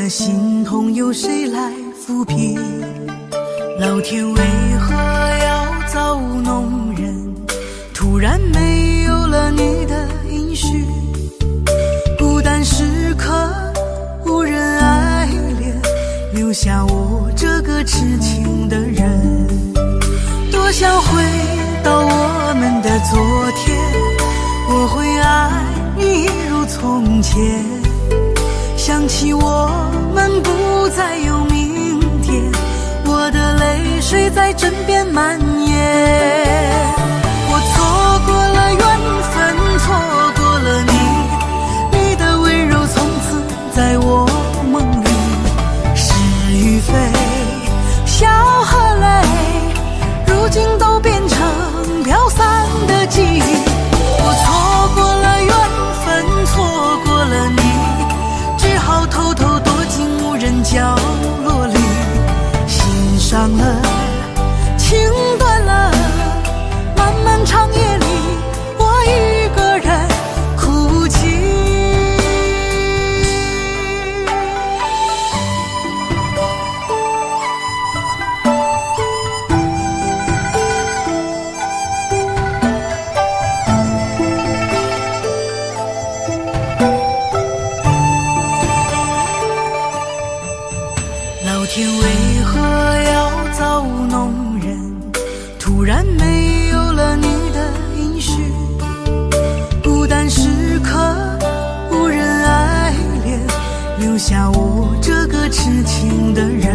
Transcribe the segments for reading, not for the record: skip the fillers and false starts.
的心痛由谁来抚平？老天为何要造弄人？突然没有了你的音讯，孤单时刻无人爱怜，留下我这个痴情的人。多想回到我们的昨天，我会爱你一如从前。想起我们不再有明天，我的泪水在枕边蔓延。我错过了缘分，错过了你，你的温柔从此在我梦里。是与非，笑和泪，如今都变成飘散的记忆。我错过了缘分，错过了你，只好偷偷躲进无人角落里。心伤了，情断了，漫漫长夜里，我一个人哭泣。老天为何要造弄人？突然没有了你的音讯，孤单时刻无人爱怜，留下我这个痴情的人。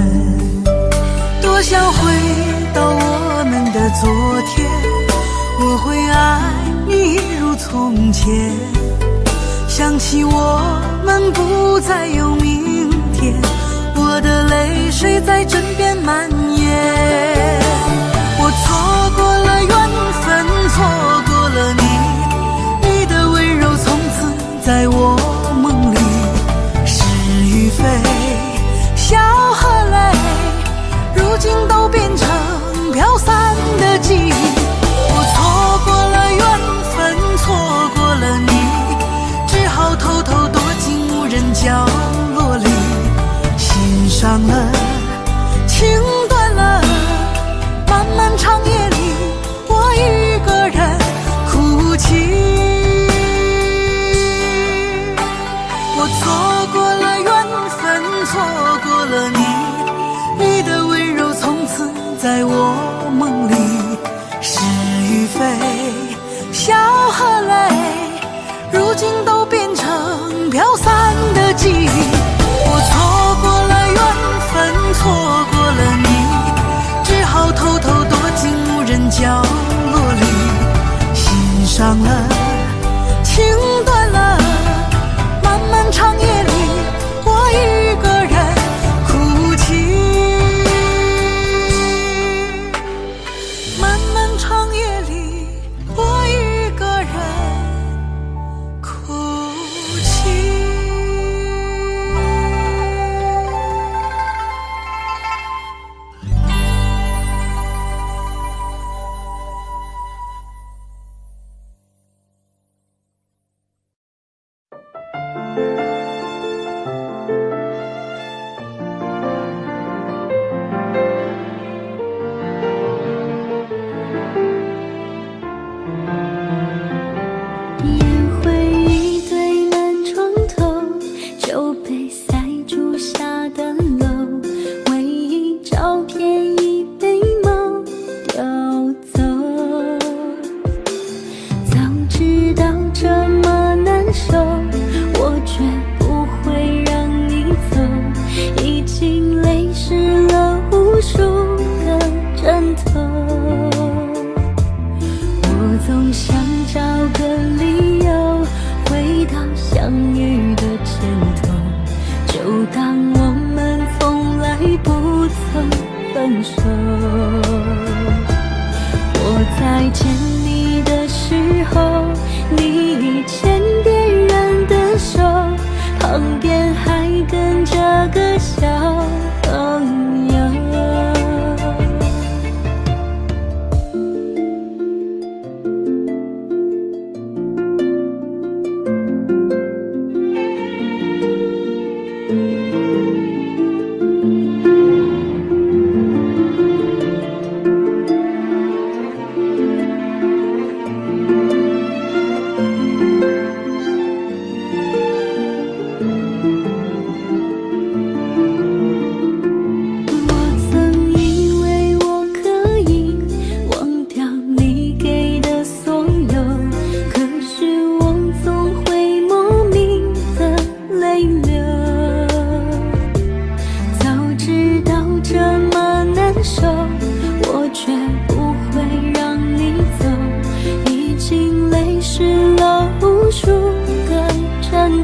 多想回到我们的昨天，我会爱你一如从前。想起我们不再有明天，我的泪水在枕边蔓延。我错过了缘分，错过了你，你的温柔从此在我梦里。是与非，笑和泪，如今都变成飘散的记忆。我错过了缘分，错过了你，只好偷偷躲进无人角落里。心伤了，情断了，漫漫长夜里，我一个人哭泣。我错过了缘分，错过了你，你的温柔从此在我梦里。是与非，笑和泪，如今都变成飘散的记忆。我错过了缘分，错过了你，只好偷偷躲进无人角落里。心伤了，情断了，漫漫长夜里，我一个人哭泣。漫漫长夜里，我一个人哭泣。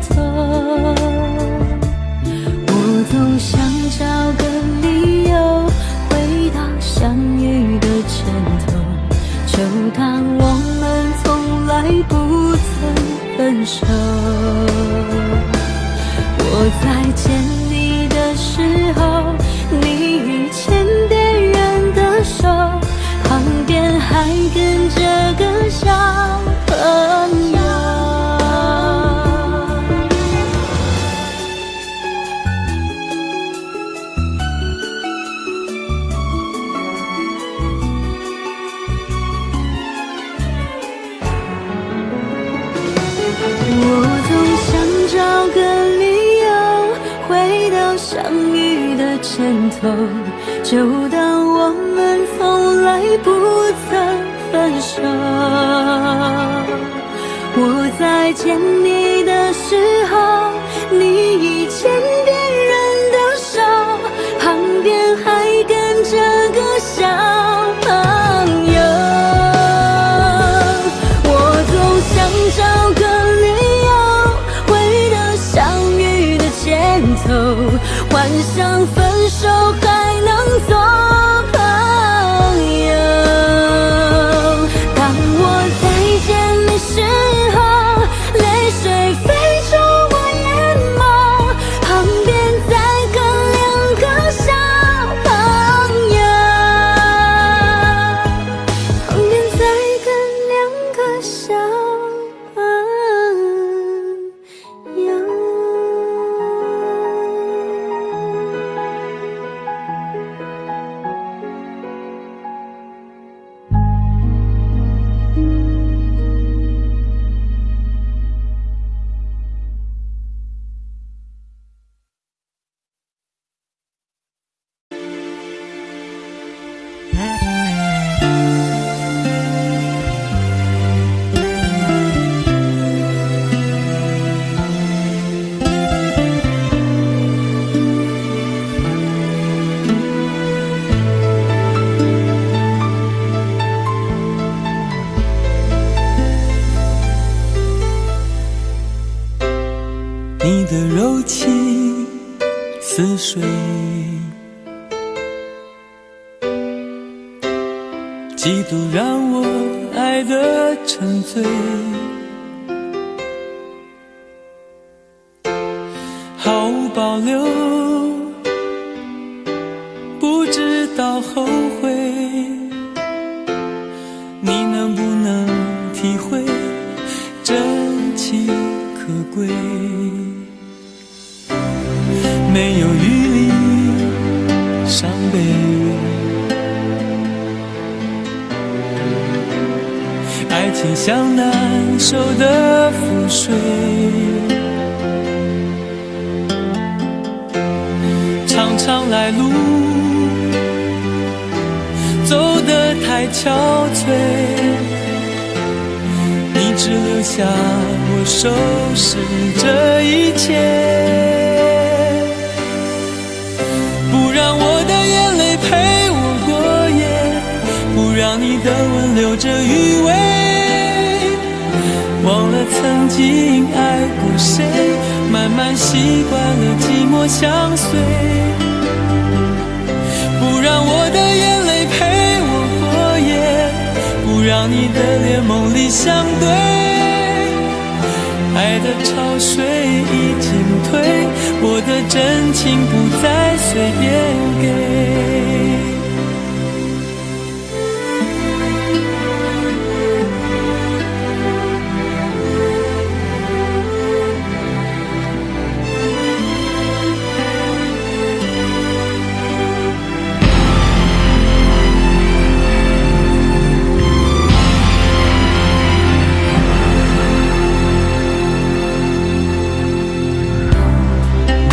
头。我总想找个理由回到相遇的前头，就当我们从来不曾分手。我在见你的时候，你已牵别人的手，旁边还跟着个小朋友。我总想找个理由回到相遇的前头，就当我们从来不曾分手。我在见你的时候，你已牵别人的手，旁边还跟着个小朋友。我总想找个理由回到相遇的前头，幻想分手还能做朋友。当我再见你时候，泪水飞出我眼眸，旁边再跟两个小朋友，旁边再跟两个小朋友。你的柔情似水，几度让我爱得沉醉，毫无保留，不知道后悔。你能不能体会真情可贵？没有余力伤悲，爱情像难收的覆水，长长来路走得太憔悴，你只留下我收拾这一切。不让我的眼泪陪我过夜，不让你的吻留着余味，忘了曾经爱过谁，慢慢习惯了寂寞相随。不让我的眼泪陪我过夜，不让你的脸梦里相对，爱的潮水已经退，我的真情不再随便给。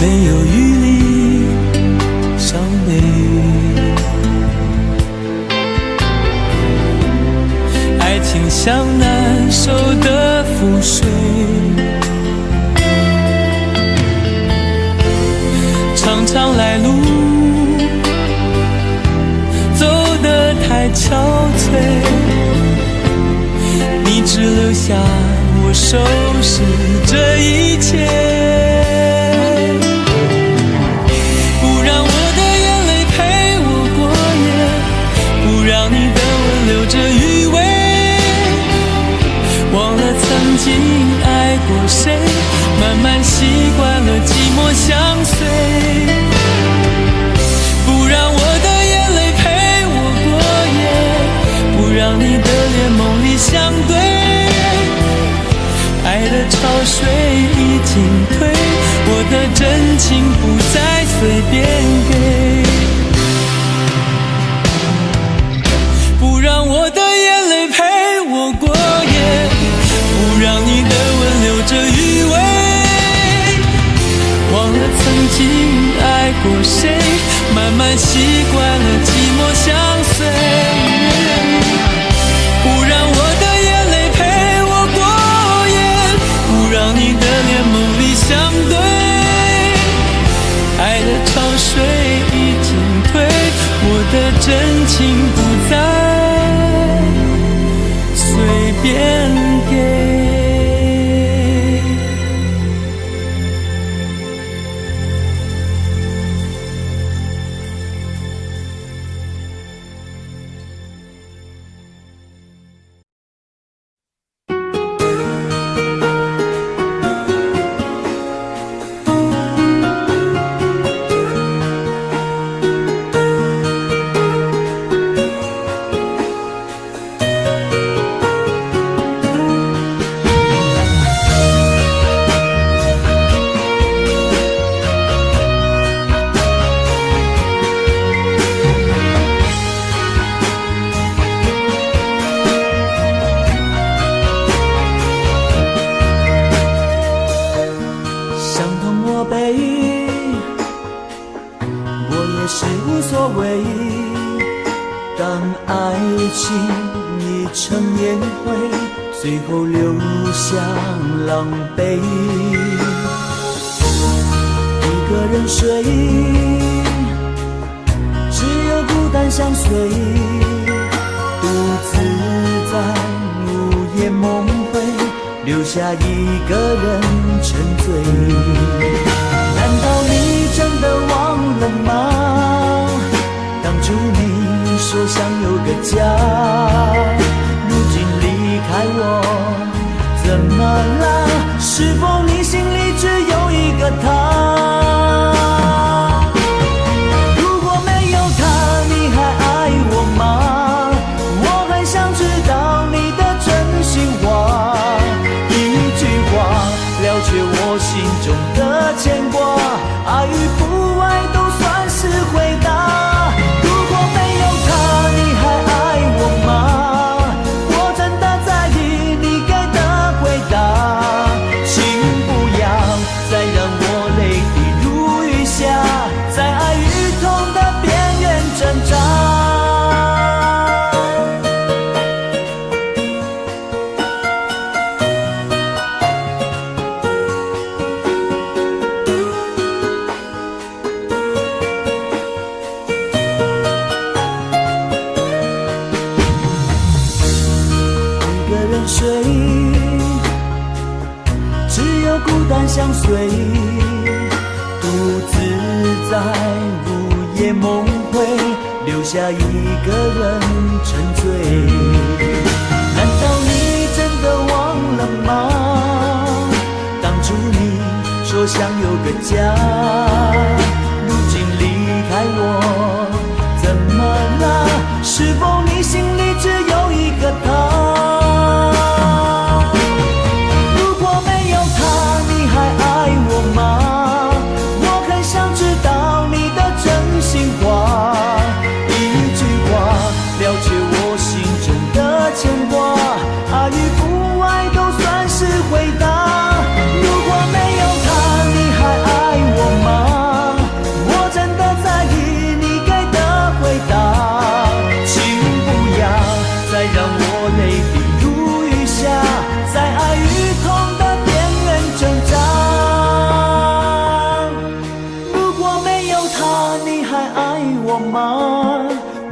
没有余力伤悲，爱情像难收的覆水，常常来路走得太憔悴，你只留下我收拾这一切，不让我的眼泪陪我过夜，不让你的吻留着余味，忘了曾经爱过谁，慢慢习惯了寂寞相随，不让我的眼泪陪我过夜，不让你的脸梦里相对，爱的潮水已经退，我的真情不再随便给，不让我的眼泪陪我过夜，不让你的吻留着余味，忘了曾经爱过谁，慢慢习惯了寂寞相随，不让我的眼泪陪我过夜，不让你的脸梦里相对，爱的潮水已经退，我的真情不再随便给。最后留下狼狈，一个人睡，只有孤单相随，独自在午夜梦回，留下一个人沉醉。难道你真的忘了吗？当初你说想有个家，爱我怎么了？是否你心里只有一个他？如果没有他，你还爱我吗？我很想知道你的真心话，一句话了却我心中的牵挂，爱与不爱都算是回答。如果没有他，你还爱我吗？相随，独自在午夜梦回，留下一个人沉醉。难道你真的忘了吗？当初你说想有个家，如今离开我，怎么了？是否你心里只有一个他？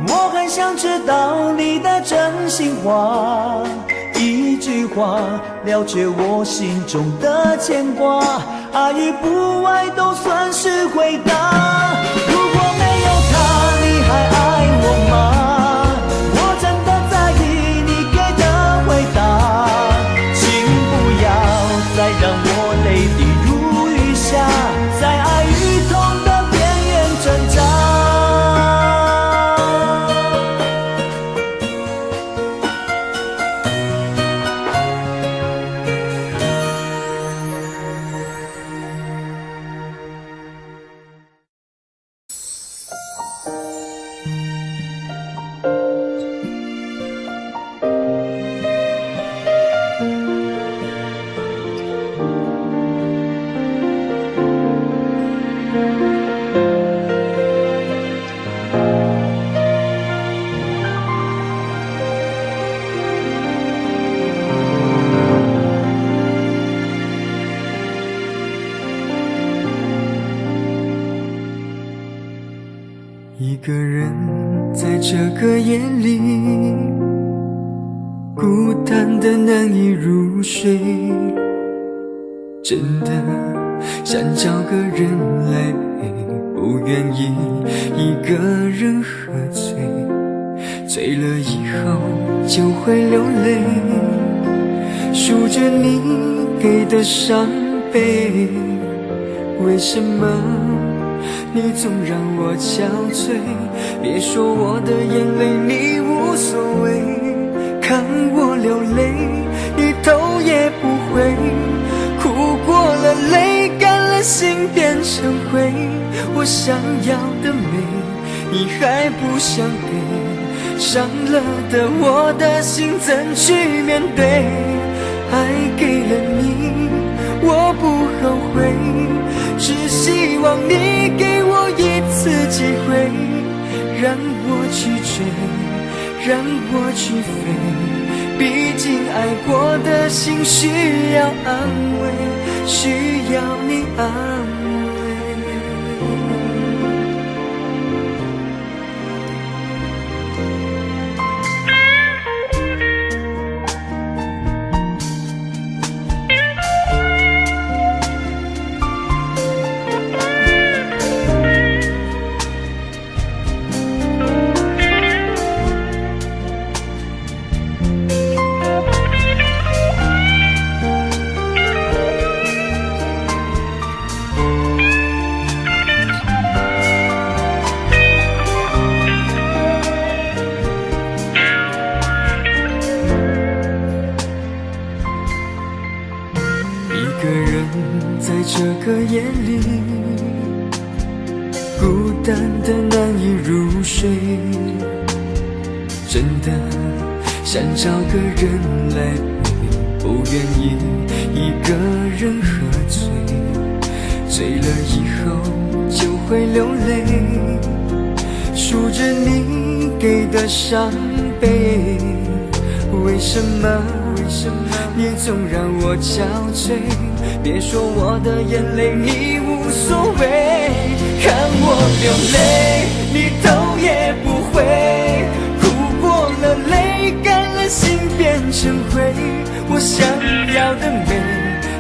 我很想知道你的真心话，一句话，了解我心中的牵挂，爱与不爱都算是回答。如果没有他，你还爱我吗？我真的在意你给的回答，请不要再让我泪滴如雨下，在爱与痛的边缘挣扎。一个人在这个夜里，孤单的难以入睡，真的想找个人来陪，不愿意一个人喝醉，醉了以后就会流泪，数着你给的伤悲，为什么你总让我憔悴？别说我的眼泪你无所谓，看我流泪你头也不回，哭过了泪干了心变成灰，我想要的美你还不想给，伤了的我的心怎去面对？爱给了你我不后悔，只希望你给我一次机会，让我去追，让我去飞，毕竟爱过的心需要安慰，需要你安慰。一个人在这个夜里，孤单的难以入睡，真的想找个人来陪，不愿意一个人喝醉，醉了以后就会流泪，数着你给的伤悲，为什么你总让我憔悴？别说我的眼泪你无所谓，看我流泪你头也不回，哭过了泪干了心变成灰，我想要的美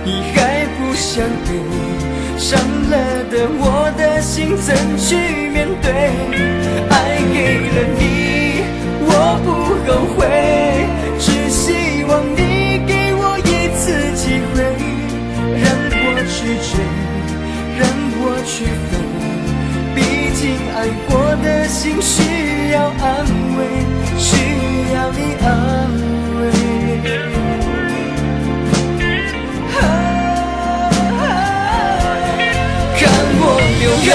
你还不想给，伤了的我的心怎去面对？爱给了你我不后悔，只希望你给我一次机会，让我去追，让我去飞，毕竟爱过的心需要安慰，需要你安慰。看我流泪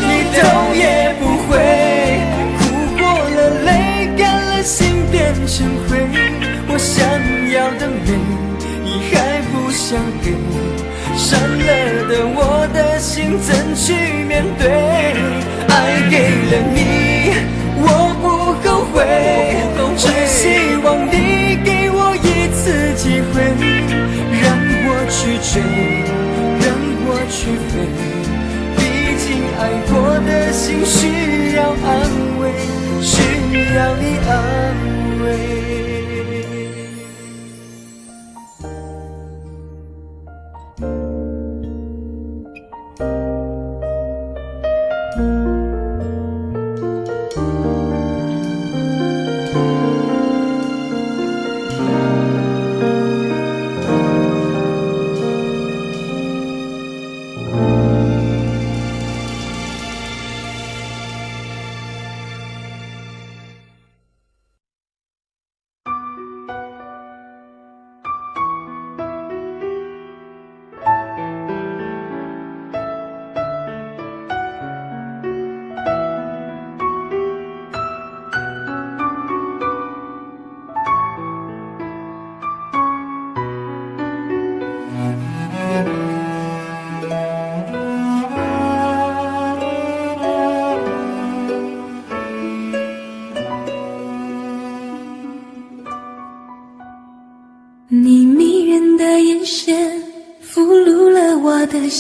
你头也不回，哭过了泪干了心变成灰，我想要的美你还不想给，伤了的我的心怎去面对？爱给了你我不后悔，只希望你给我一次机会，让我去追，让我去飞，毕竟爱过的心需要安慰，需要你安慰。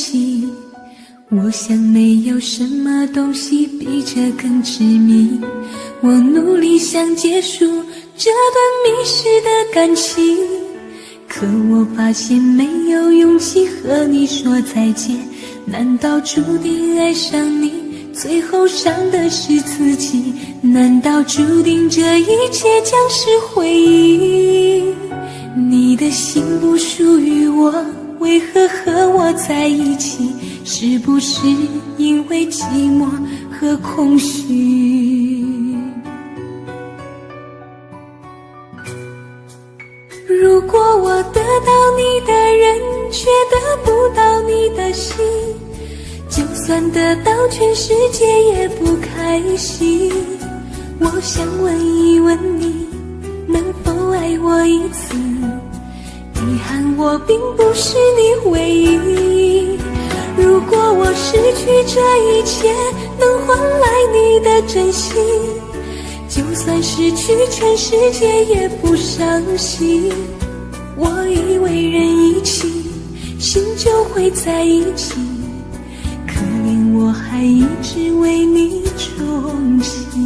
惜。我想没有什么东西比这更致命。我努力想结束这段迷失的感情，可我发现没有勇气和你说再见。难道注定爱上你，最后伤的是自己？难道注定这一切将是回忆？你的心不属于我，为何和我在一起？是不是因为寂寞和空虚？如果我得到你的人，却得不到你的心，就算得到全世界也不开心。我想问一问你，能否爱我一次？遗憾我并不是你唯一。如果我失去这一切，能换来你的真心，就算失去全世界也不伤心。我以为人一起，心就会在一起，可怜我还一直为你憧憬。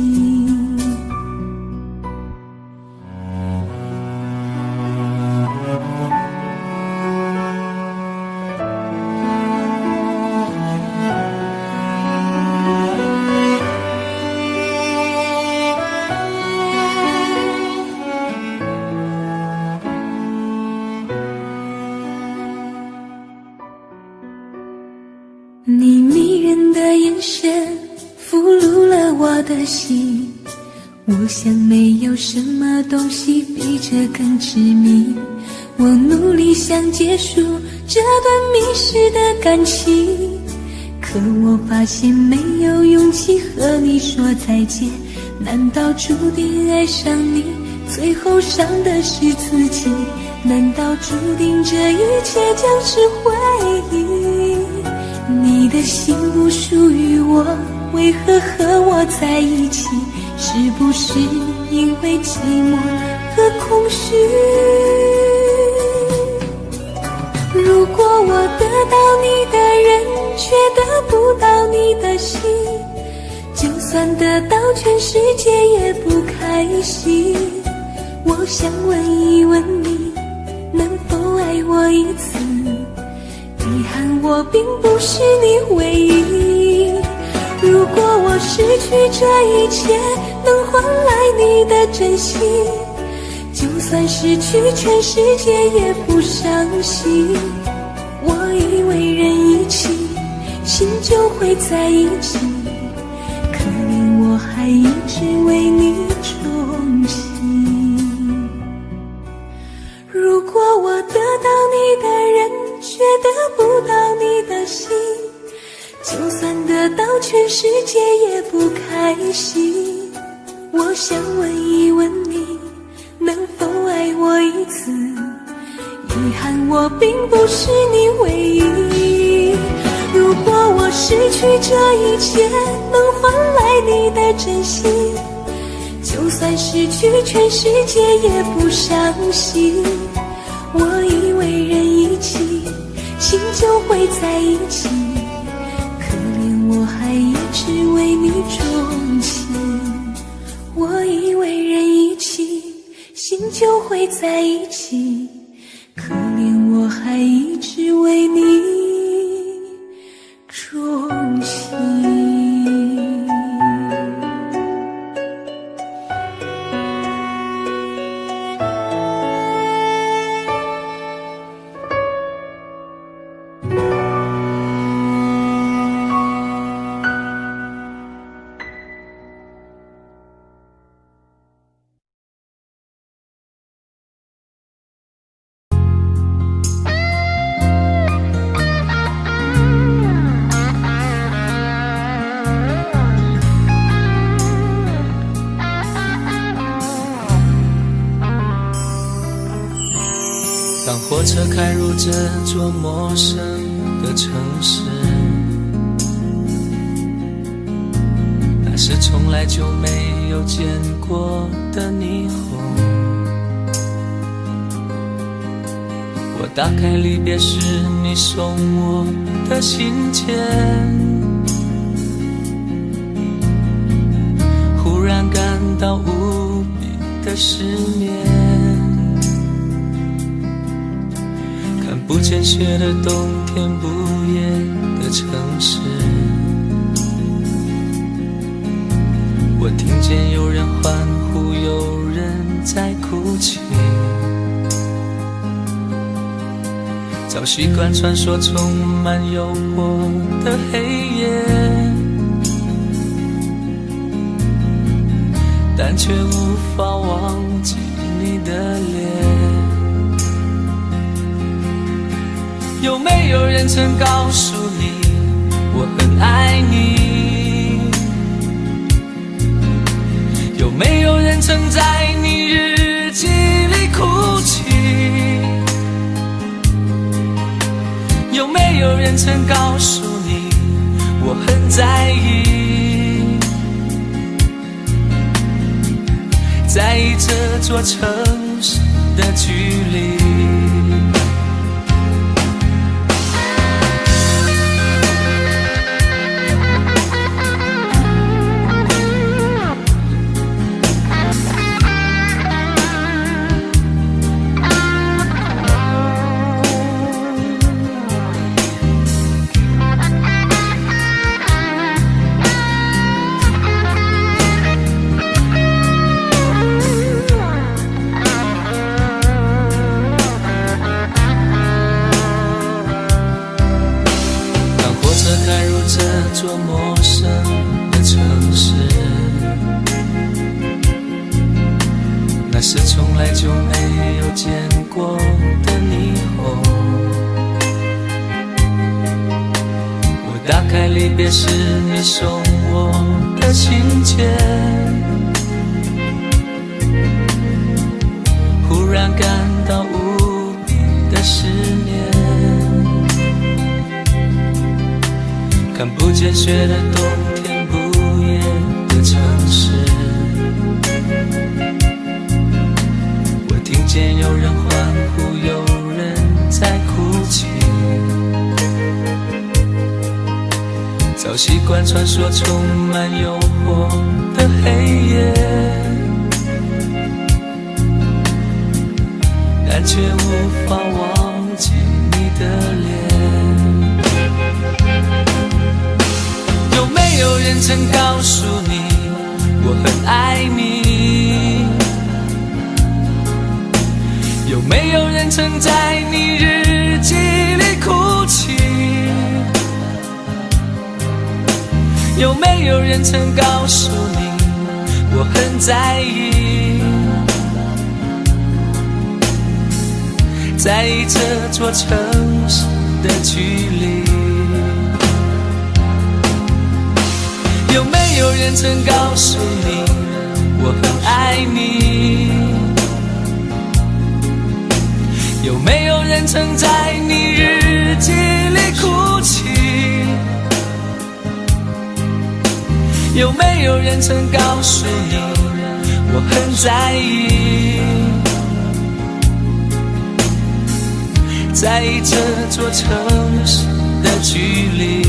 你迷人的眼神俘虏了我的心，我想没有什么东西比这更致命。我努力想结束这段迷失的感情，可我发现没有勇气和你说再见。难道注定爱上你，最后伤的是自己？难道注定这一切将是回忆？你的心不属于我，为何和我在一起？是不是因为寂寞和空虚？如果我得到你的人，却得不到你的心，就算得到全世界也不开心。我想问一问你，能否爱我一次？遗憾我并不是你唯一。如果我失去这一切，能换来你的真心，就算失去全世界也不伤心。我以为人一起，心就会在一起，可怜我还一直为你憧憬。如果我得到你的人，却得不到你的心，就算得到全世界也不开心。我想问一问你，能否爱我一次？遗憾我并不是你唯一。如果我失去这一切，能换来你的真心，就算失去全世界也不伤心。我以为人一起，心就会在一起，可怜我还一直为你钟情。我以为人一起，心就会在一起，可怜我还一直为你钟情。当火车开入这座陌生的城市，那是从来就没有见过的霓虹。我打开离别时你送我的信笺，忽然感到无比的失眠，看不见雪的冬天，不夜的城市，我听见有人欢呼，有人在哭泣，早习惯传说充满诱惑的黑夜，但却无法忘记你的脸。有没有人曾告诉你我很爱你？有没有人曾在你日记里哭泣？有没有人曾告诉你我很在意？在意这座城市的距离。这座陌生的城市，那是从来就没有见过的霓虹。我打开离别时你送我的信笺，忽然感到无比的失眠，看不见雪的冬天，不夜的城市，我听见有人欢呼，有人在哭泣，早习惯传说充满诱惑的黑夜，但却无法忘记你的脸。有没有人曾告诉你我很爱你？有没有人曾在你日记里哭泣？有没有人曾告诉你我很在意？在意这座城市的距离。有没有人曾告诉你我很爱你？有没有人曾在你日记里哭泣？有没有人曾告诉你我很在意？在意这座城市的距离。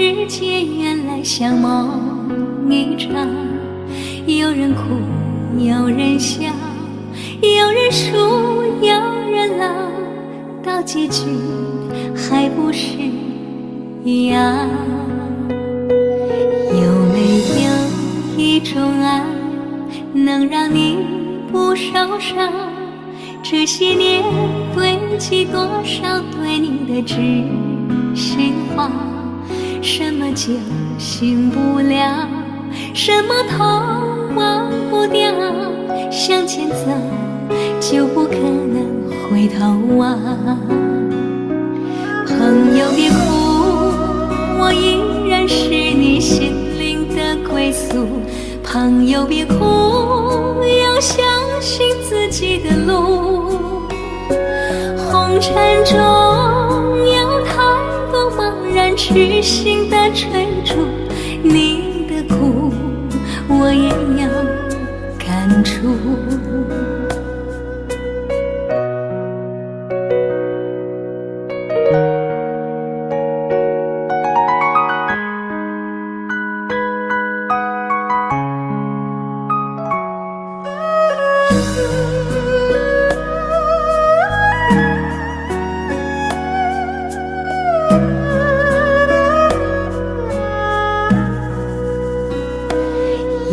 世界原来像梦一场，有人哭，有人笑，有人输，有人老，到结局还不是一样。有没有一种爱，能让你不受伤？这些年堆积多少对你的知心话？什么酒醒不了，什么痛忘不掉，向前走就不可能回头望。朋友别哭，我依然是你心灵的归宿。朋友别哭，要相信自己的路。红尘中有太多茫然痴心的追逐，你的苦我也有感触。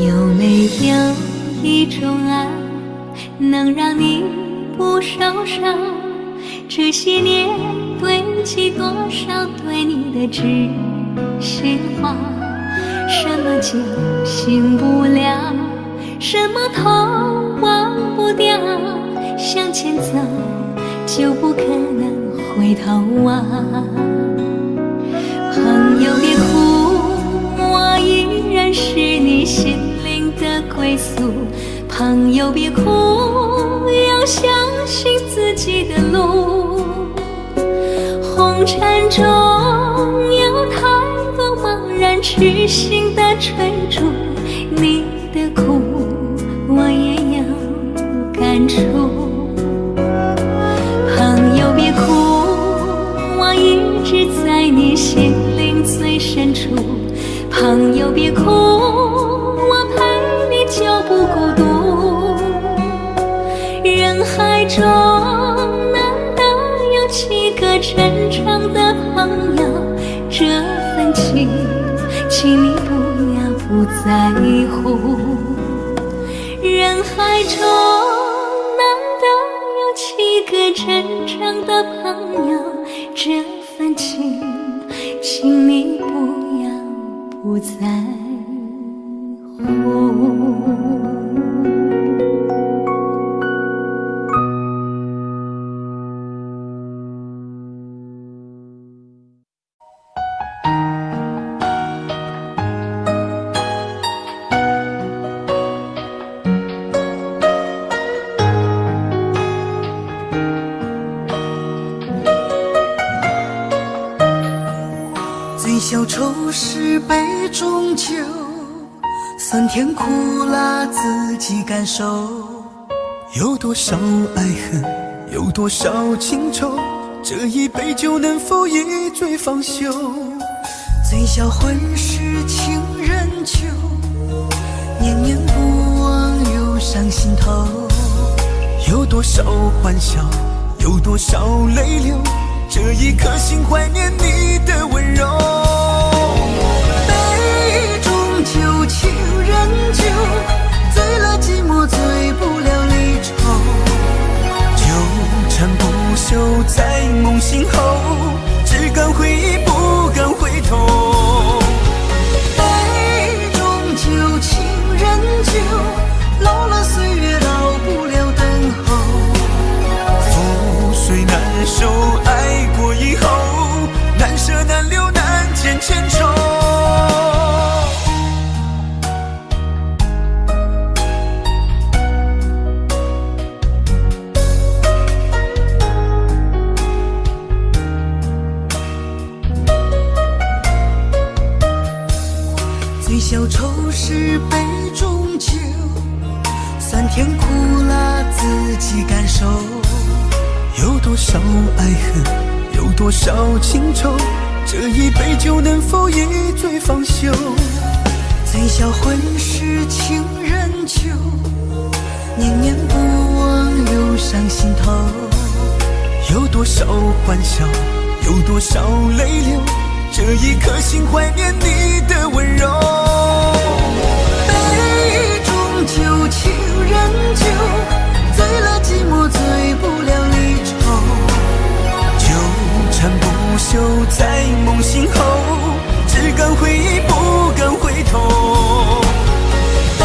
有没有一种爱，能让你不受伤？这些年堆积多少对你的知心话？什么酒醒不了，什么痛忘不掉，向前走就不可能回头望。朋友别哭，我依然是你心灵的归宿。朋友别哭，要相信自己的路。红尘中有太多茫然痴心的追逐，你的苦我也有感触。朋友别哭，我一直在你心灵最深处。朋友别哭，我陪你就不孤独。人海中难得有几个真诚的朋友，这份情请你不要不在乎。人海中难得有几个真诚的朋友，这份情请你不要不在乎。醉消愁是杯中酒，酸甜苦辣自己感受。有多少爱恨，有多少情愁，这一杯酒能否一醉方休？醉消魂是情人酒，念念不忘忧伤心头。有多少欢笑，有多少泪流，这一颗心怀念你的温柔。杯中酒，情人酒，醉了寂寞，醉不了离愁。纠缠不休在梦醒后，只敢回忆不敢回头。杯中酒，情人酒，老了岁月老不了等候。覆水难收，爱过以后，难舍难留难见千愁。醉消愁是杯中酒，酸甜苦辣自己感受。有多少爱恨，有多少情愁，这一杯酒能否一醉方休？醉销魂事情人酒，念念不忘流上心头。有多少欢笑，有多少泪流，这一颗心怀念你的温柔。杯中酒，情人酒，醉了寂寞，醉不了离愁。纠缠不休在梦醒后，只敢回忆不敢回头。杯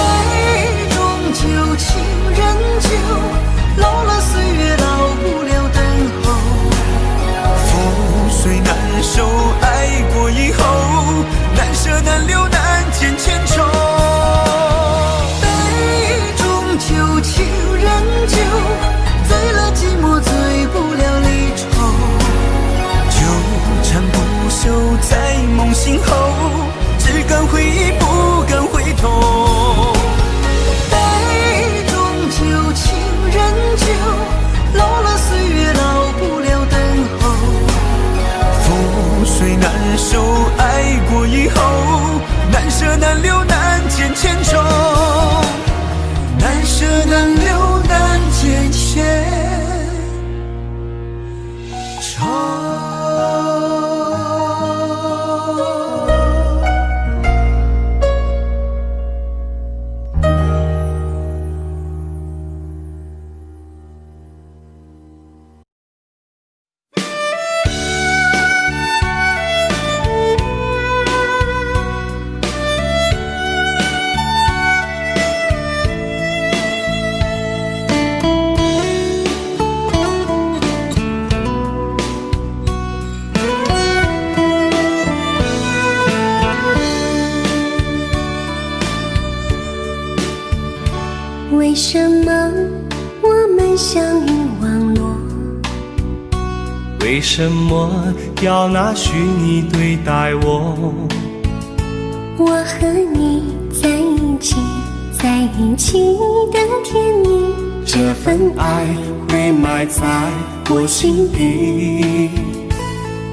中酒，情人酒，老了岁月老不了等候。覆水难收，爱过以后，难舍难留难解千愁。杯中酒，情人酒，醉了寂寞，醉不了离愁。纠缠不休在梦醒后，只敢回忆不敢回头。杯中酒，情人酒，老了岁月老不了等候。覆水难收，爱过以后，难舍难留难解千愁。难舍难留难解千愁。为什么我们相遇网络？为什么要拿虚拟对待我？我和你在一起，在一起的甜蜜，这份爱会埋在我心底。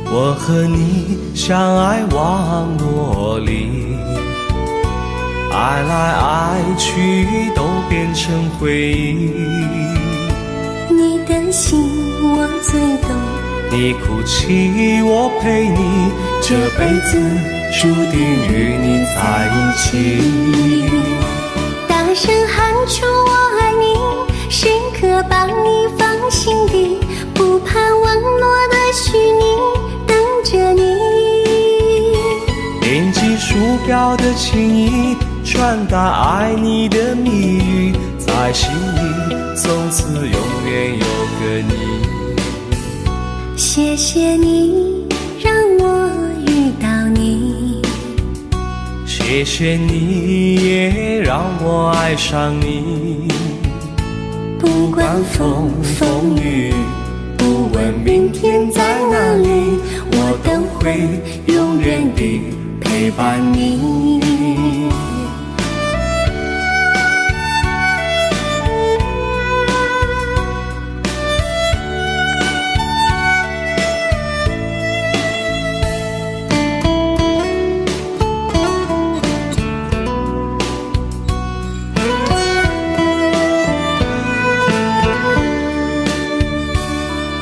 我和你相爱网络里，爱来爱去都变成回忆。你的心我最懂，你哭泣我陪你，这辈子注定与你在一起。大声喊出我爱你，时刻把你放心底，不怕网络的虚拟，等着你。点击鼠标的情意，传达爱你的蜜语，在心里从此永远有个你。谢谢你让我遇到你，谢谢你也让我爱上你。不管风风雨，不问明天在哪里，我都会永远地陪伴你。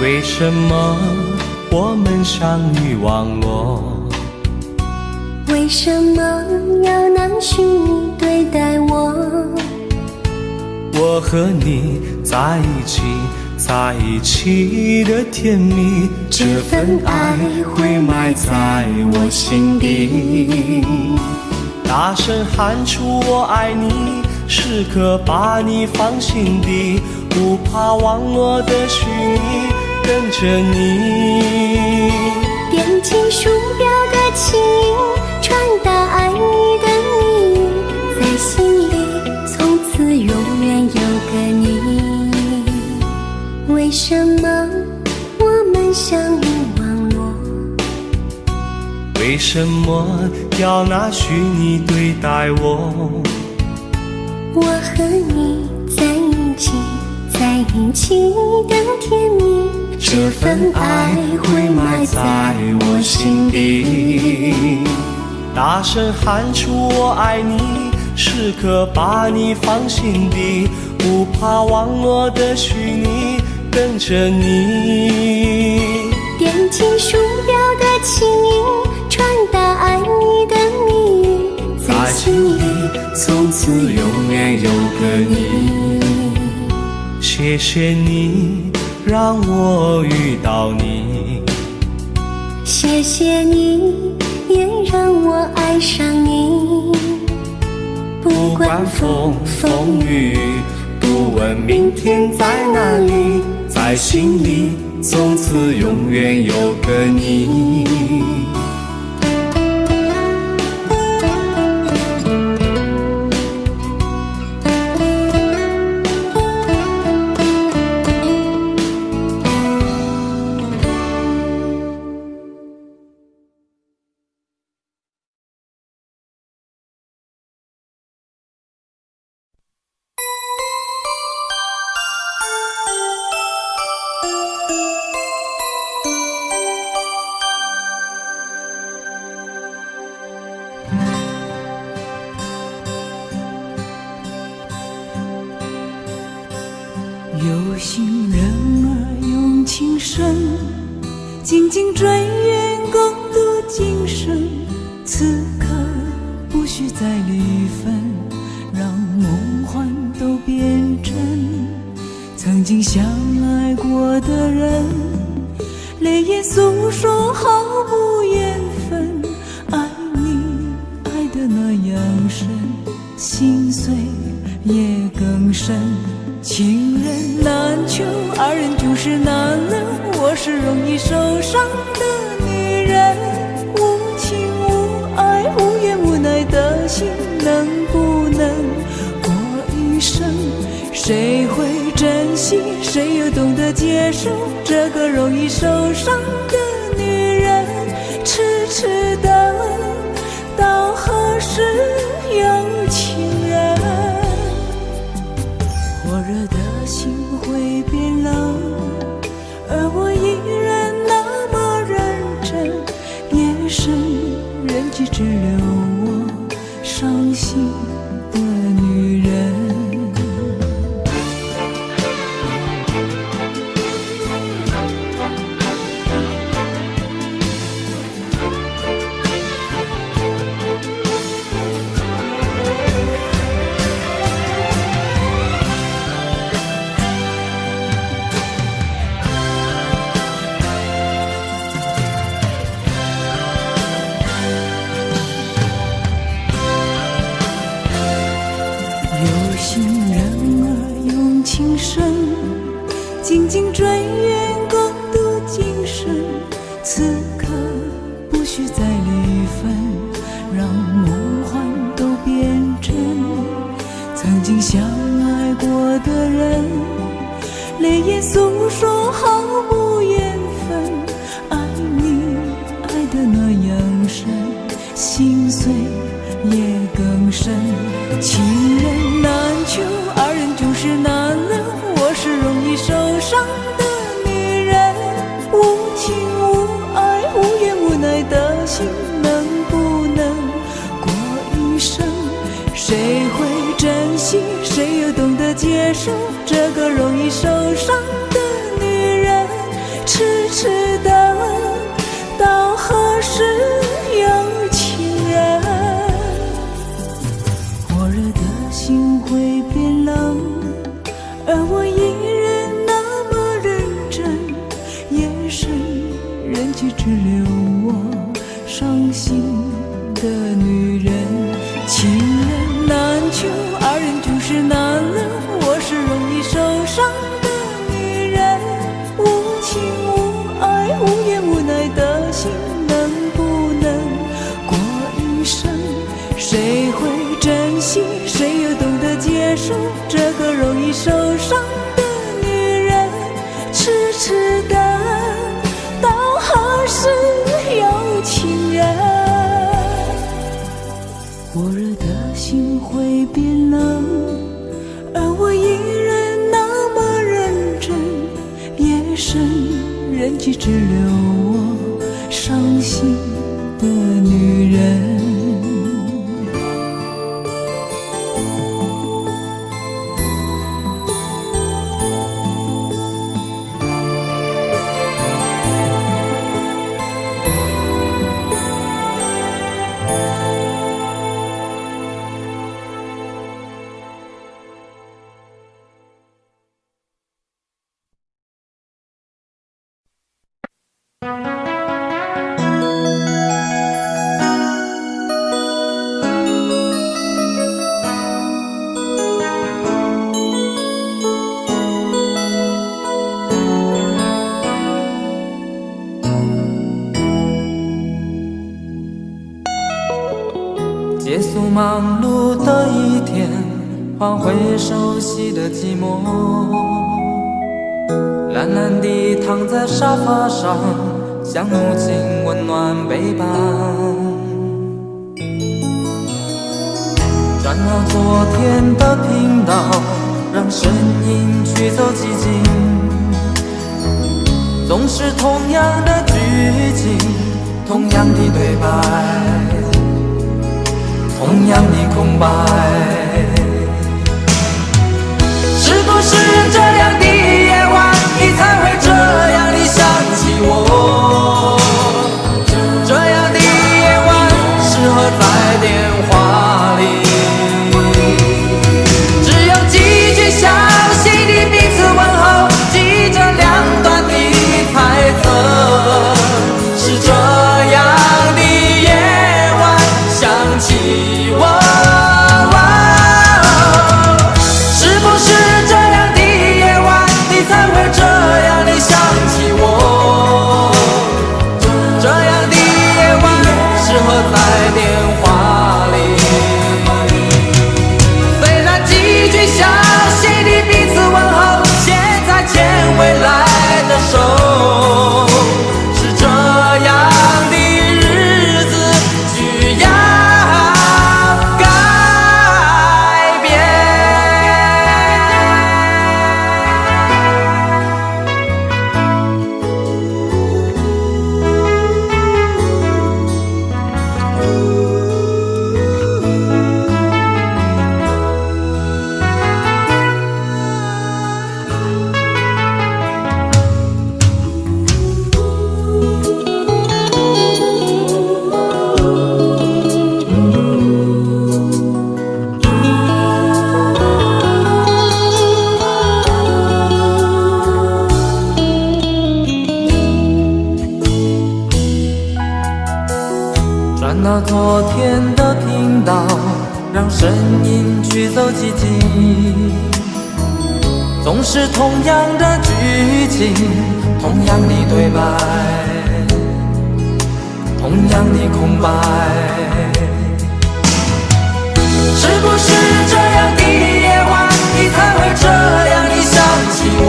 为什么我们相遇网络？为什么要拿虚拟对待我？我和你在一起，在一起的甜蜜，这份爱会埋在我心底。大声喊出我爱你，时刻把你放心底，不怕网络的虚拟，跟着你。点击鼠标的情音，传达爱你的蜜语，在心里从此永远有个你。为什么我们相遇网络？为什么要拿虚拟对待我？我和你在一起，在一起的甜蜜，这份爱会埋在我心底。大声喊出我爱你，时刻把你放心底，不怕网络的虚拟，等着你。点击鼠标的轻音，传达爱你的蜜语，在心里从此永远有个你。谢谢你让我遇到你，谢谢你也让我爱上你。不管风风雨，不问明天在哪里，在心里从此永远有个你。有心人儿用情深，紧紧追愿共度今生。此刻不需再离分，让梦幻都变真。曾经相爱过的人，泪眼诉说毫无缘分。爱你爱得那样深，心碎也更深。情人难求，二人总是难能。我是容易受伤的女人，无情无爱无怨无奈的心，能不能过一生？谁会珍惜，谁又懂得接受这个容易受伤的女人？痴痴等，到何时有情人？火热的心会变冷，而我依然那么认真。夜深人迹只留我伤心的女人。有心人儿用情深，紧紧追愿共度今生。此刻不需再离分，让梦幻都变真。曾经相爱过的人，泪眼诉说毫无缘分。爱你爱得那样深，心碎也更深。情人难求，二人总是难能。我是容易受伤的女人，无情无爱无怨无奈的心，能不能过一生？谁会珍惜，谁又懂得接受这个容易受伤的女人？痴痴等，到何时有情人？火热的心会变冷，而我依然那么认真。夜深人迹只留我伤心的女人。情人难求，二人总是难能。我是容易受伤的女人，无情无爱无怨无奈的心，能不能过一生？谁会珍惜，谁又懂得接受这个容易受伤的女人？痴痴等，到何时有情人？火热的心会变冷，而我依然那么认真。夜深心的女人。结束忙碌的一天，换回熟悉的寂寞，懒懒地躺在沙发上，像母亲温暖背膀。转到昨天的频道，让声音驱走寂静，总是同样的剧情，同样的对白，同样的空白。是不是这样的夜晚，你才会这样地想起我？这样的夜晚适合在电话里，只有几句小心的彼此问候，记着两端的猜测。是这样的夜晚想起我。未来的手，是这样的日子需要改变。转到昨天的频道，让声音驱走寂静，总是同样的剧情，同样的对白，同样的空白。是不是这样的夜晚，你才会这样地想起我？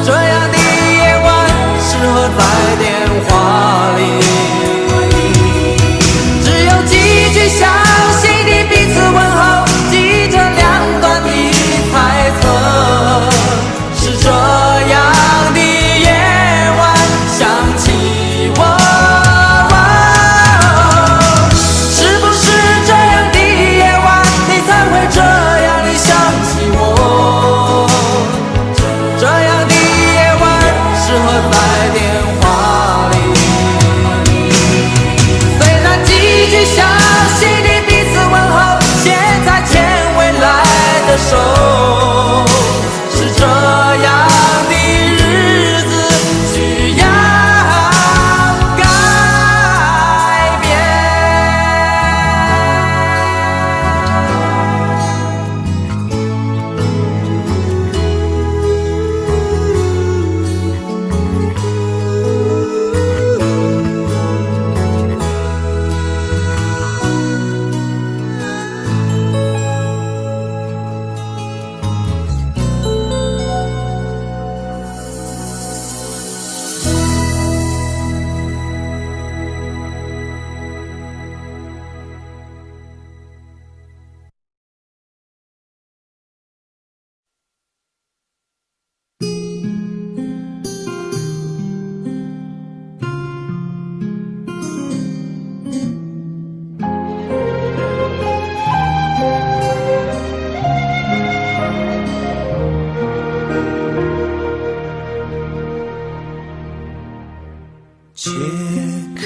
这样的夜晚适合在电话里，小心的彼此问候，记着两端的猜测。是这样的夜晚想起我，是不是这样的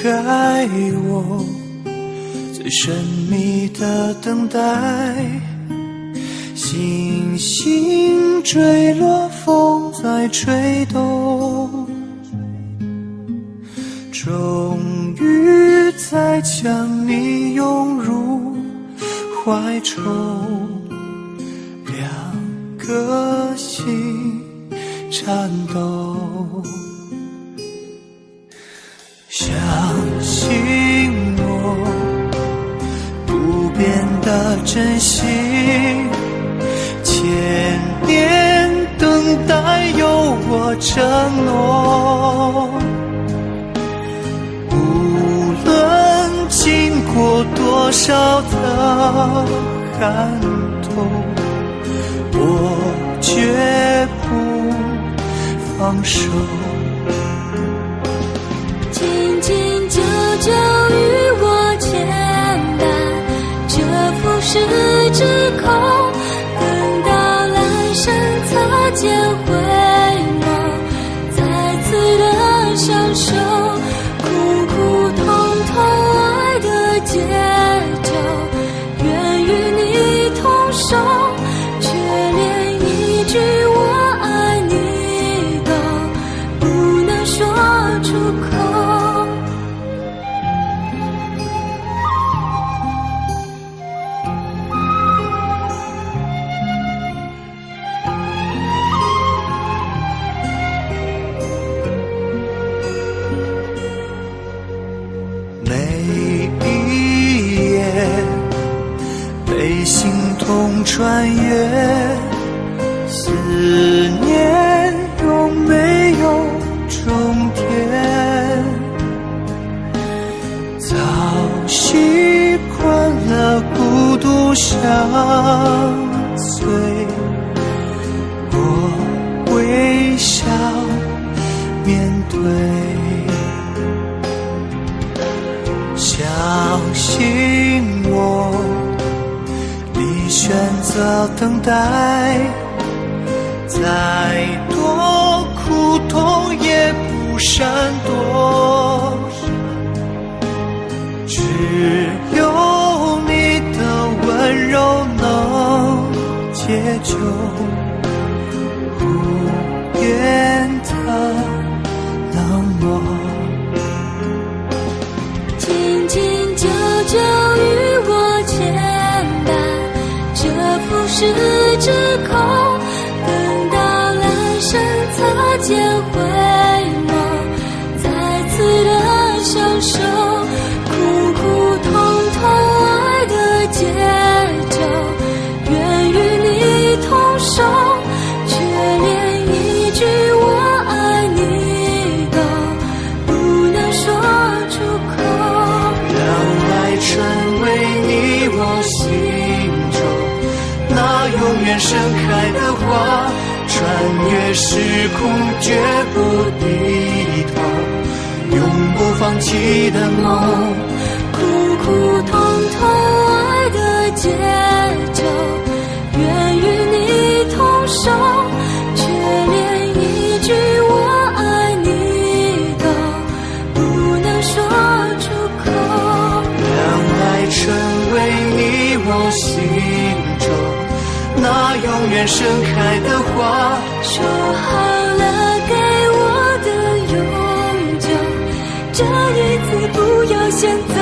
开我最神秘的等待，星星坠落，风在吹动，终于在将你拥入怀中，两颗心颤抖。相信我不变的真心，千年等待有我承诺，无论经过多少的寒冬，我绝不放手。紧紧久久与我牵绊，这浮世之空，等到来生擦肩回眸，再次的相守，苦苦痛痛爱的节奏，愿与你同守，却连一句我爱你都不能说出口。每一夜被心痛穿越，思念永没有终点，早习惯了孤独相随，我微笑面对。相信我，你选择等待，再多苦痛也不闪躲，只有你的温柔能解救无言的冷漠。紧紧久久与我牵绊，这浮世之空，等到来生擦肩回眸，再次的相守，苦苦痛痛爱的节奏，愿与你同守，却连一句我爱你都不能说出口。成为你我心中那永远盛开的花，穿越时空绝不低头，永不放弃的梦，苦苦痛痛爱的节奏，愿与你同守，却连一句我爱你都不能说出口。成为你我心中那永远盛开的花，说好了给我的永久，这一次不要先走，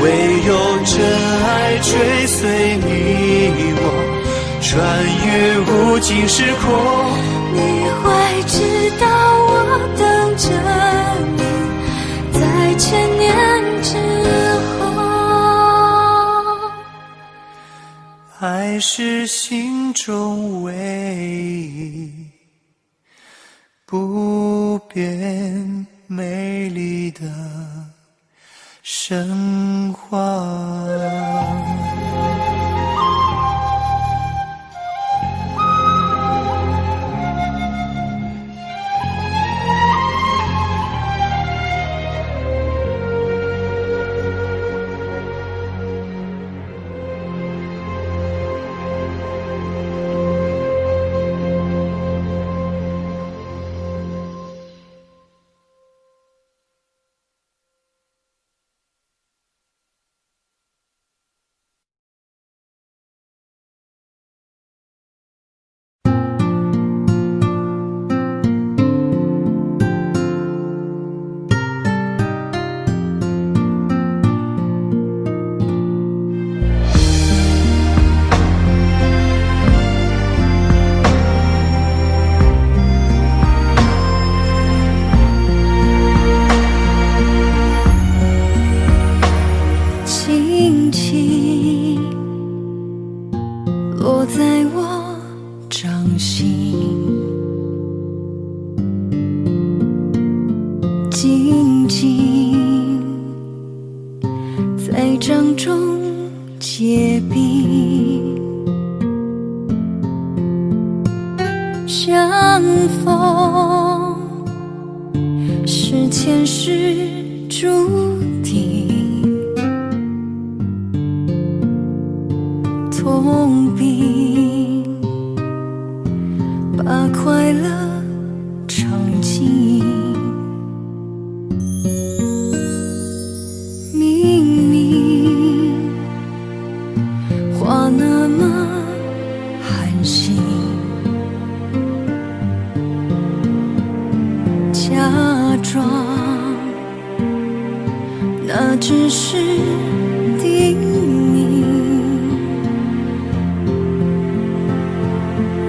唯有真爱追随你我，穿越无尽时空。你会知道我等着你，在千年之后。爱是心中唯一不变美丽的神话。结冰，相逢是前世注定，痛并把快乐尝尽。明明话那么寒心，假装那只是叮咛，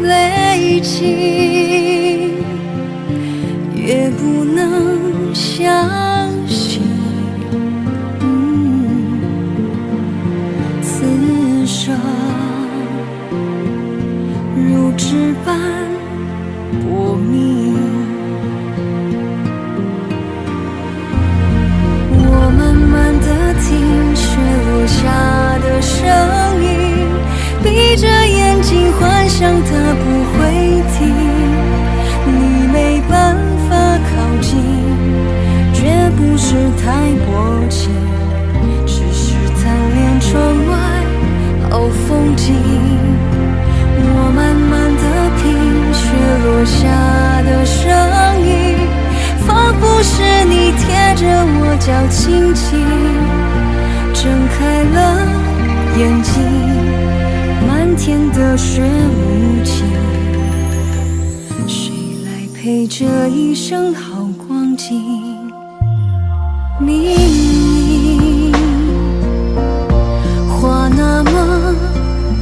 累积越不能相信，此生如纸般薄命。我慢慢地听雪落下的声音，闭着眼睛幻想它不会停，你没办法靠近，绝不是太薄情，只是贪恋窗外好风景。我慢慢地听雪落下的声音，仿佛是你贴着我脚轻轻睁开了眼睛，漫天的雪无情，谁来陪这一生好光景？明明话那么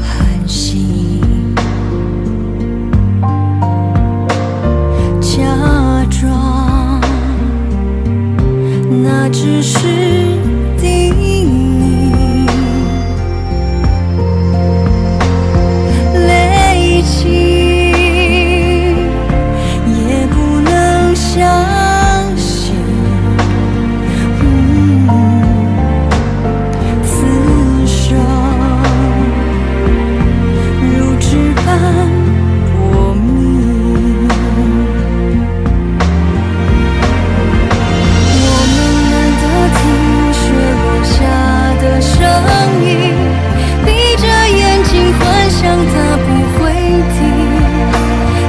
寒心，假装那只是叮咛，累积也不能相信，此生如纸般薄命。我慢慢地听雪落下的声音，闭着眼睛幻想它不会停，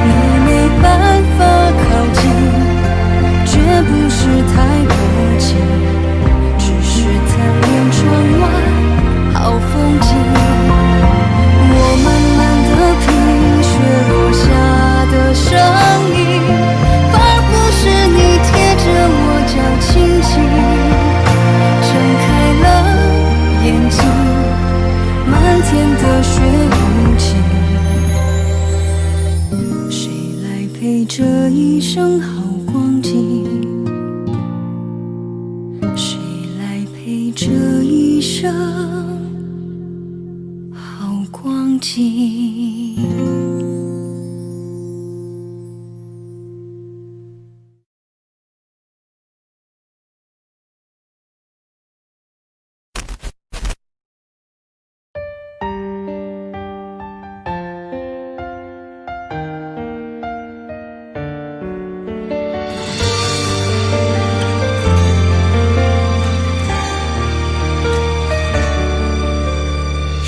你没办法靠近，绝不是太薄情，只是贪恋窗外好风景。我慢慢地听雪落下的声音，仿佛是你贴着我脚轻轻睁开了眼睛，漫天的雪无情，谁来陪这一生好光景？谁来陪这一生好光景？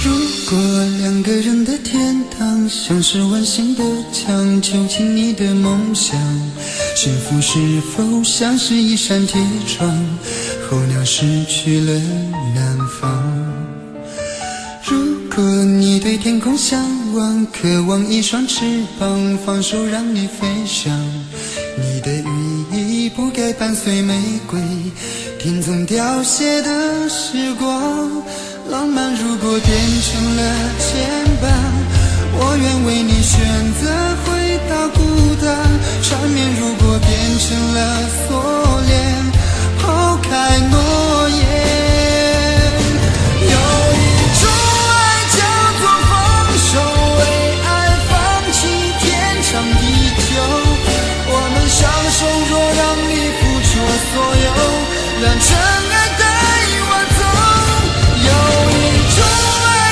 如果两个人的天堂像是完形的墙，究竟你的梦想幸福是否像是一扇铁窗，候鸟失去了南方。如果你对天空向往，渴望一双翅膀，放手让你飞翔，你的羽翼不该伴随玫瑰，听从凋谢的时光。浪漫如果变成了牵绊，我愿为你选择回到孤单。缠绵如果变成了锁链，抛开诺言。有一种爱叫做放手，为爱放弃天长地久。我们相守，若让你付出所有，让真爱带我走。有一种爱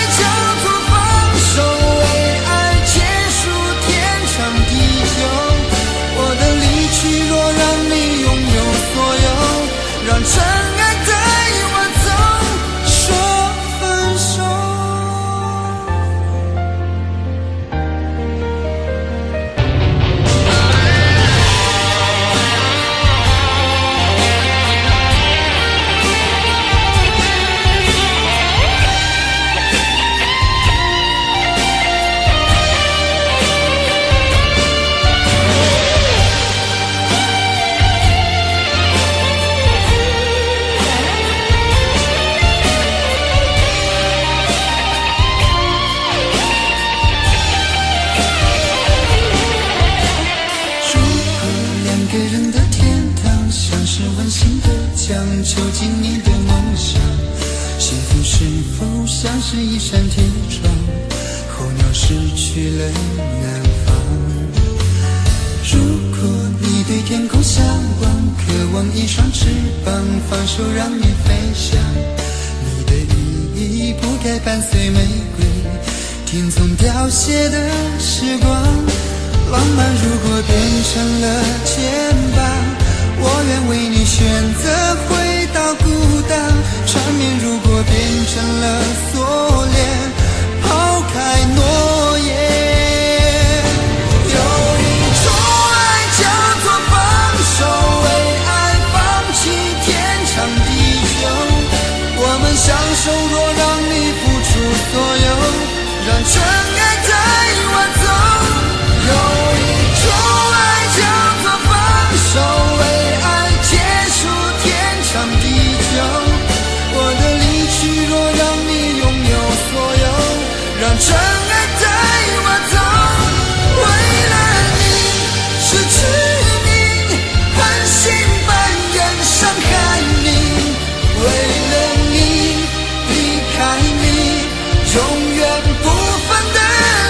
囚禁你的梦想。幸福是否像是一扇铁窗，候鸟失去了南方。如果你对天空向往，渴望一双翅膀，放手让你飞翔。你的羽翼不该伴随玫瑰，天从凋谢的时光。浪漫如果变成了肩膀，我愿为你选择回到孤单。缠绵如果变成了锁链，抛开诺言。有一种爱叫做放手，为爱放弃天长地久。我们相守，若让你付出所有，让真爱带我走。有一种爱叫做放手，为爱结束天长地久。我的离去若让你拥有所有，让真爱带我走。为了你失去你，狠心扮演伤害你。为了你离开你，永远不分的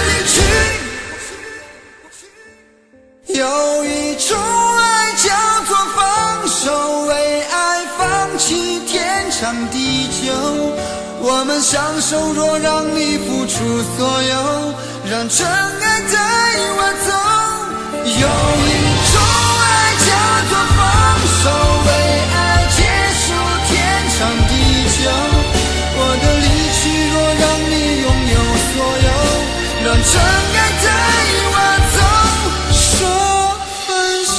离去。有一种爱叫做放手，为爱放弃天长地久。我们相守，若让你付出所有，让真爱带我走。有一种爱叫做放手，为爱结束天长地久。我的离去若让你拥有所有，让真爱带我走。说分手。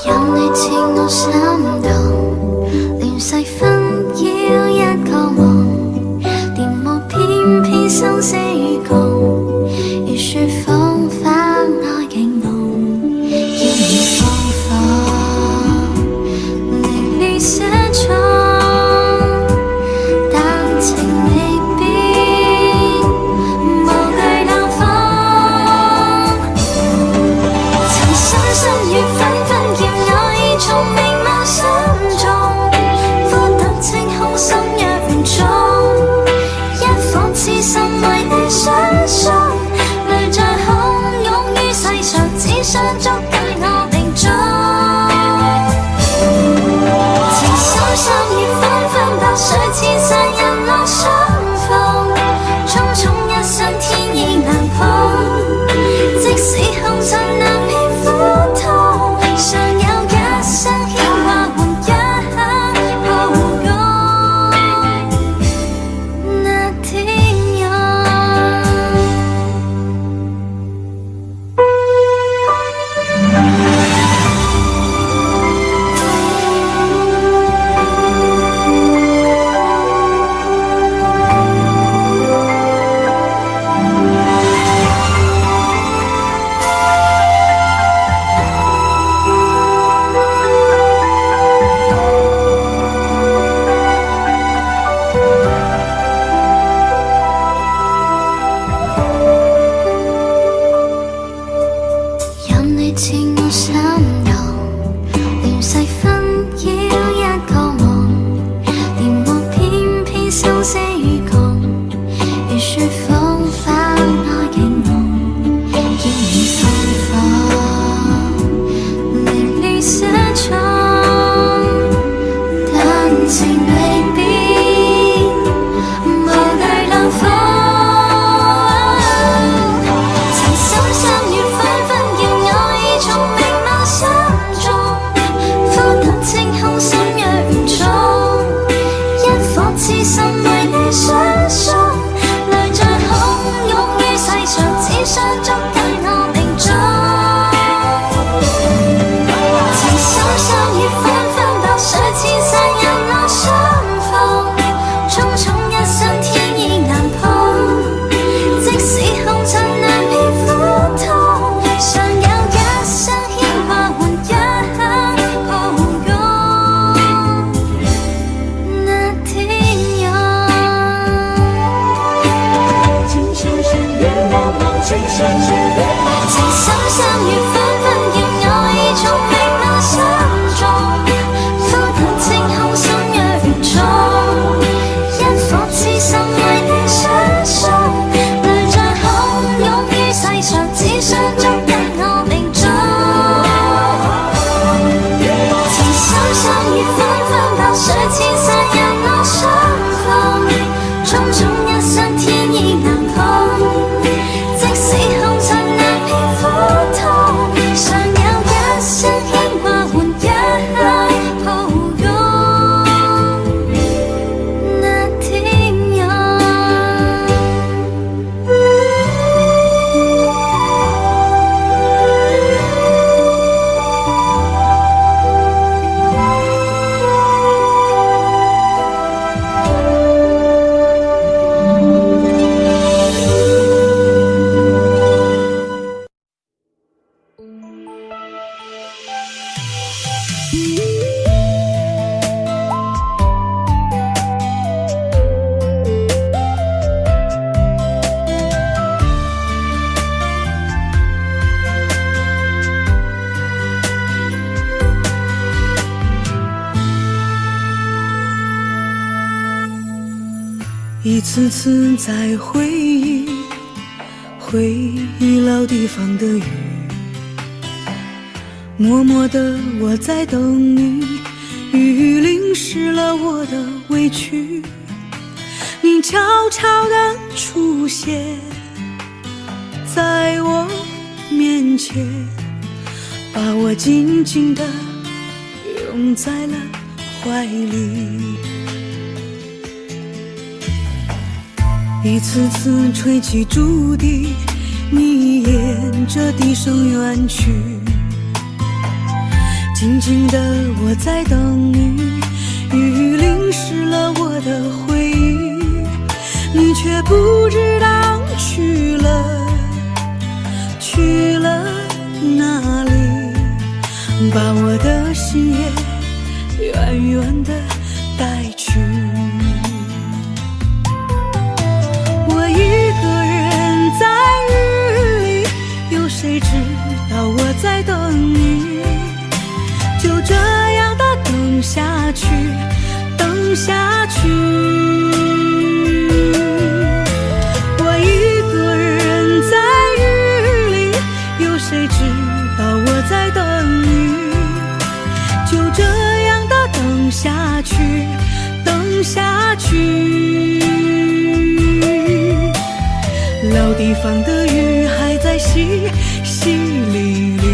任你似我心動，亂世紛擾一個夢，電幕偏偏生死與共，如雪風花愛景濃，要你放放，凌亂寫錯，但情未變，無懼冷風，曾深深與紛紛叫我從明眸心中，孤獨清空心若無蹤，一顆痴心為你相送，淚在洶湧於世上，只想捉緊我命中。情深深如紛紛白水，千山人浪相逢，匆匆一生天意難碰，即使紅塵難免苦痛，尚有一生牽掛和一刻抱擁那天佑。任你似我心動，亂世紛擾一個夢，電幕偏偏生死與共，如雪風花愛景濃，要你放放，凌亂寫錯，但情未變，無懼冷風。曾深深如紛紛叫我一次次在回忆老地方的雨，默默的我在等你，雨淋湿了我的委屈，你悄悄地出现在我面前，把我紧紧地拥在了怀里。一次次吹起竹笛，你沿着笛声远去，静静的我在等你，雨淋湿了我的回忆，你却不知道去了哪里，把我的心也远远的带去。谁知道我在等你，就这样的等下去，等下去。我一个人在雨里，有谁知道我在等你，就这样的等下去，等下去。老地方的雨还在淅淅沥沥。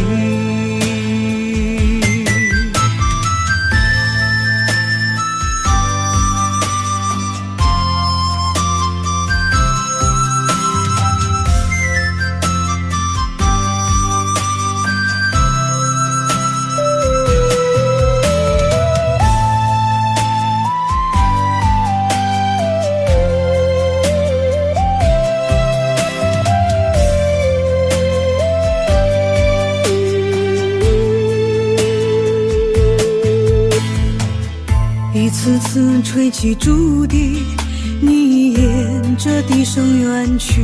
一次次吹起竹笛，你沿着笛声远去，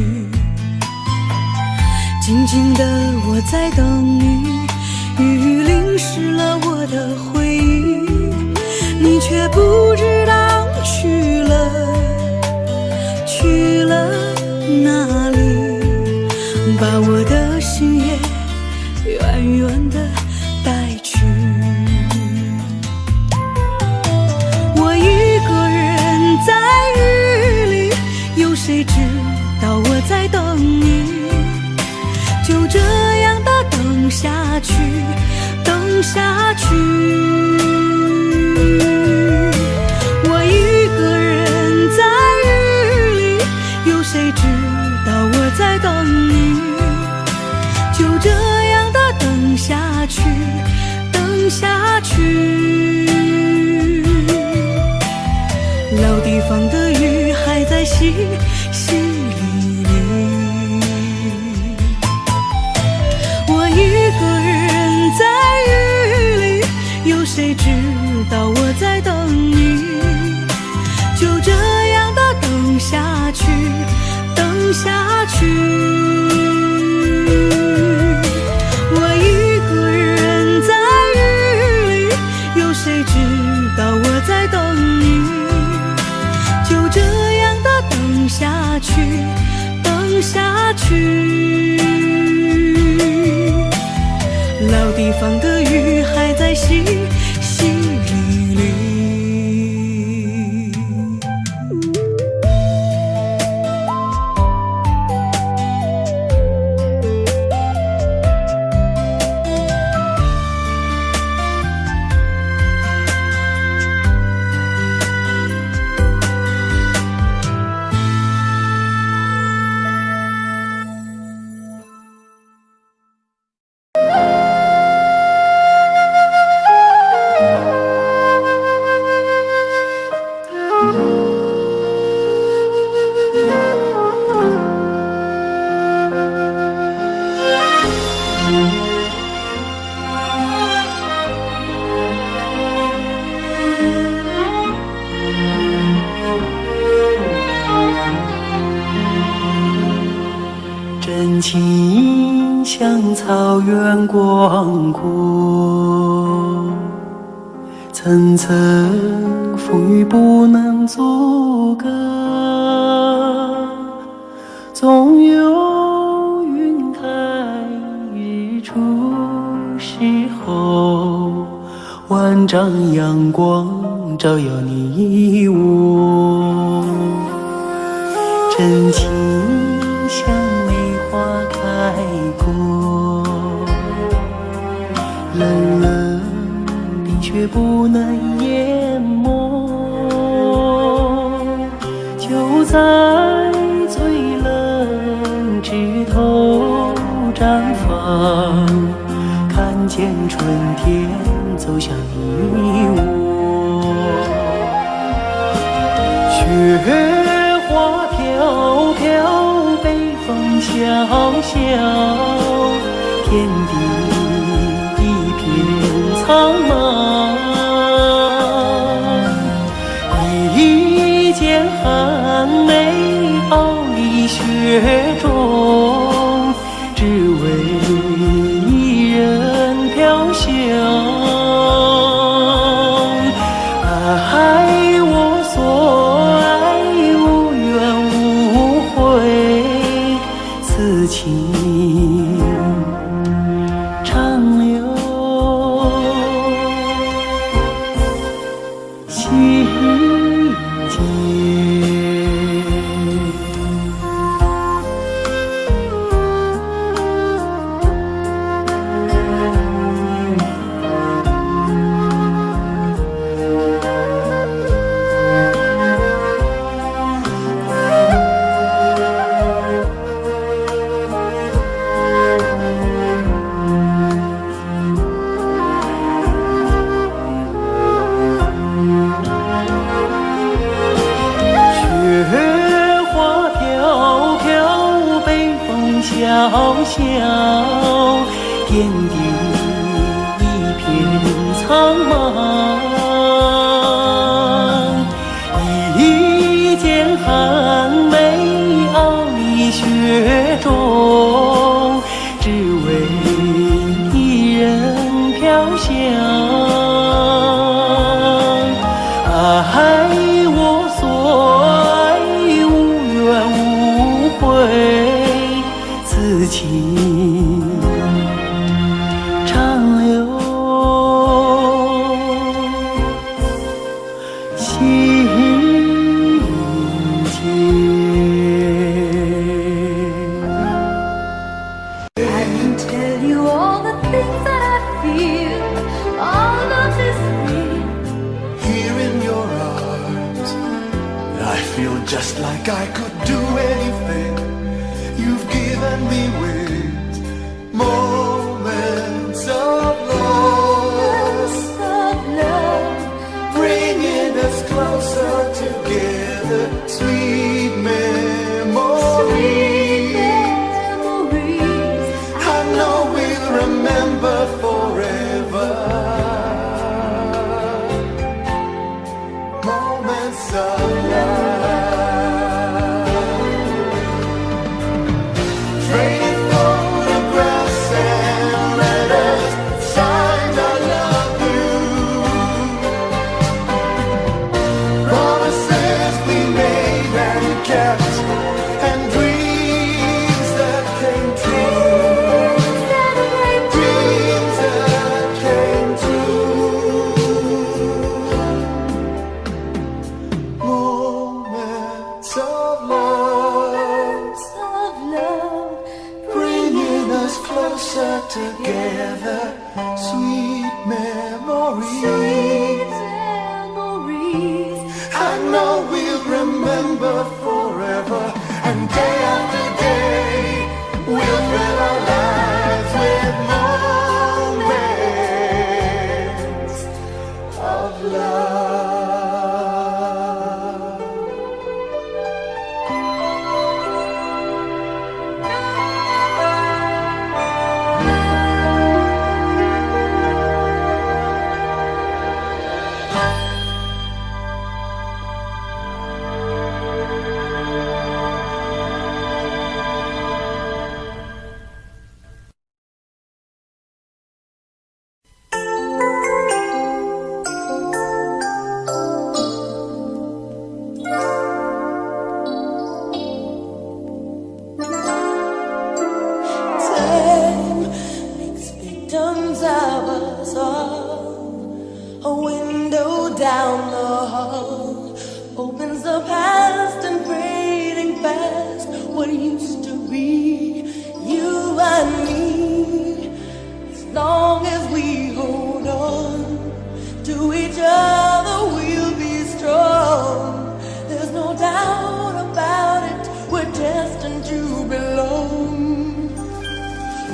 静静的我在等你，雨淋湿了我的回忆，你却不知道去了哪里，把我的心也远远的带去。谁知道我在等你，就这样的等下去，等下去。我一个人在雨里，有谁知道我在等你，就这样的等下去，等下去。老地方的雨还在淅淅沥沥，我一个人在雨里，有谁知道我在等你，就这样的等下去，等下去。我一个人在雨里，有谁知道我在等你，就这样的等下去，等下去。老地方的雨还在淅淅沥沥。草原广阔，层层风雨不能阻隔，总有云开日出时候，万丈阳光照耀你我，真情像梅花开过，冷冷冰雪不能淹没，就在最冷枝头绽放，看见春天走向你我，雪花飘飘，北风萧萧，天地一片苍茫，一剑寒梅傲立雪中，只为一人飘香。爱我所爱，无怨无悔，此情长留心间。萧萧，天地一片苍茫，一剑寒梅傲立雪中，只为一人飘香。爱我所爱，无怨无悔，此情长留心间。I can tell you all the things that I feel. All of this real. Here in your arms, I feel just like I could do anything. You've given me wings, moments of love, Of love. bringing us closer together. Sweet memories, Memories. I know we'll remember forever. Moments of love. Trading photographs and letters, signed I love you. Promises we made and kept, and dreams that came true. Dreams that came true. Moments of love, Of love. bringing us closer together. Sweet memories, Memories. I know we'll remember forever. And day after day, we'll fill our lives with moments of love. of us all. A window down the hall opens the past and fading fast. What used to be you and me. As long as we hold on to each other, we'll be strong. There's no doubt about it, we're destined to belong.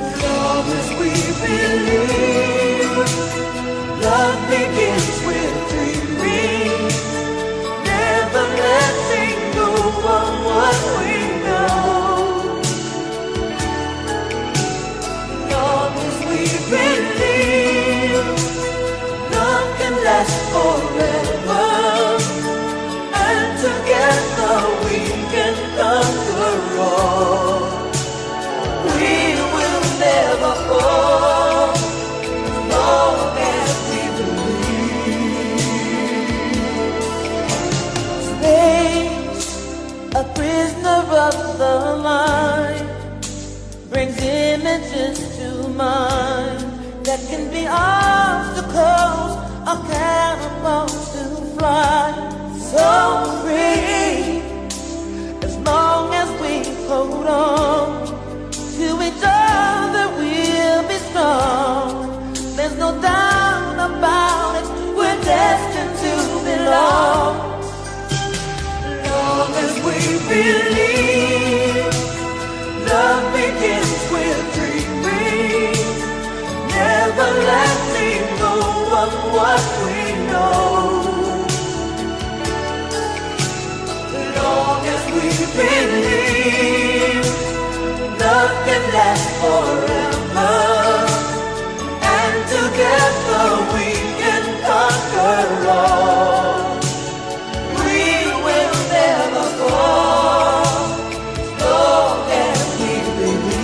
As long as we believe, love begins with dreaming, never letting go of what we know. As long as we believe, love can last forever, and together we can conquer all. We will never fall, as long as we believe. Space, a prisoner of the mind, brings images to mind that can be obstacles or catapults to fly. So free, as long as we hold on to each other, we'll be strong. There's no doubt about it, we're destined to belong. As long as we believe, love begins with dreaming, never letting go of what we know. As long as we believe, love can last forever, and together we can conquer all. We will never fall, as long as we believe.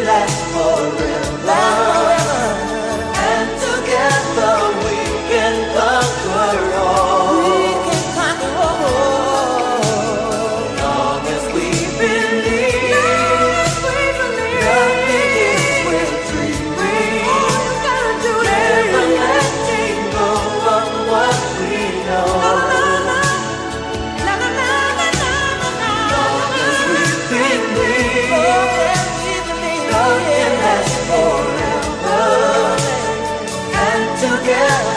Last forever, and together we can conquer all. We can conquer all. As long as we believe, love begins with dreaming, never letting go of what we know. As long as we believe, love can last forever, and together